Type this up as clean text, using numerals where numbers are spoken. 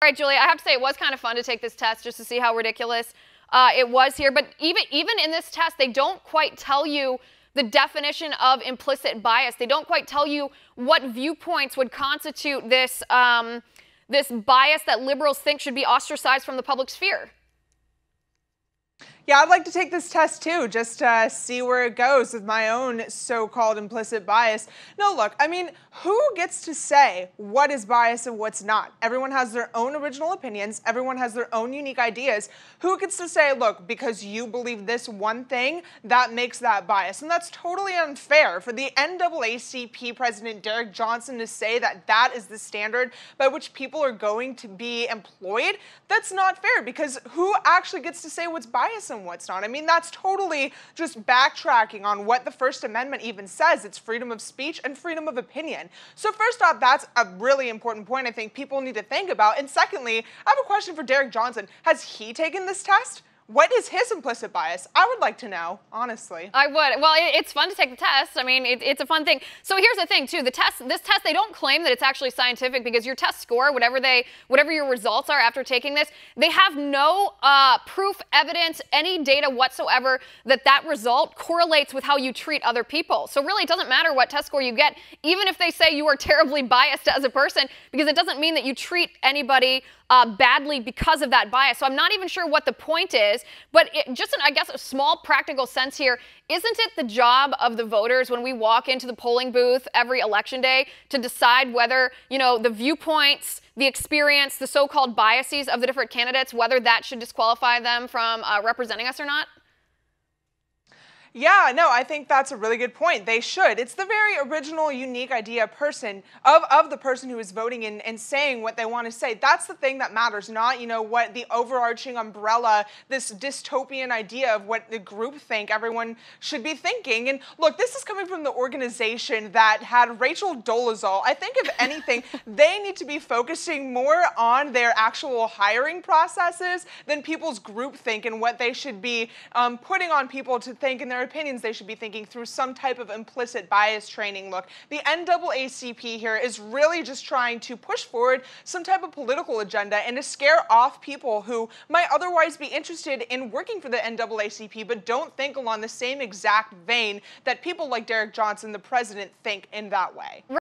All right, Julia, I have to say it was kind of fun to take this test just to see how ridiculous it was here. But even in this test, they don't quite tell you the definition of implicit bias. They don't quite tell you what viewpoints would constitute this, this bias that liberals think should be ostracized from the public sphere. Yeah, I'd like to take this test too, just to see where it goes with my own so-called implicit bias. No, look, I mean, who gets to say what is bias and what's not? Everyone has their own original opinions. Everyone has their own unique ideas. Who gets to say, look, because you believe this one thing, that makes that bias? And that's totally unfair for the NAACP president, Derek Johnson, to say that that is the standard by which people are going to be employed. That's not fair, because who actually gets to say what's bias and what's not? I mean, that's totally just backtracking on what the First Amendment even says. It's freedom of speech and freedom of opinion. So first off, that's a really important point I think people need to think about. And secondly, I have a question for Derek Johnson. Has he taken this test? What is his implicit bias? I would like to know, honestly. I would. Well, it's fun to take the test. I mean, it's a fun thing. So here's the thing, too. This test, they don't claim that it's actually scientific, because your test score, whatever your results are after taking this, they have no proof, evidence, any data whatsoever that result correlates with how you treat other people. So really, it doesn't matter what test score you get, even if they say you are terribly biased as a person, because it doesn't mean that you treat anybody badly because of that bias. So I'm not even sure what the point is, but just in, I guess, a small practical sense here, isn't it the job of the voters when we walk into the polling booth every election day to decide whether, you know, the viewpoints, the experience, the so-called biases of the different candidates, whether that should disqualify them from representing us or not? Yeah, no, I think that's a really good point. They should. It's the very original, unique idea of the person who is voting and saying what they want to say. That's the thing that matters, not, you know, what the overarching umbrella, this dystopian idea of what the group think everyone should be thinking. And look, this is coming from the organization that had Rachel Dolezal. I think, if anything, they need to be focusing more on their actual hiring processes than people's groupthink and what they should be putting on people to think in their opinions they should be thinking through some type of implicit bias training. Look, the NAACP here is really just trying to push forward some type of political agenda and to scare off people who might otherwise be interested in working for the NAACP but don't think along the same exact vein that people like Derek Johnson, the president, think in that way.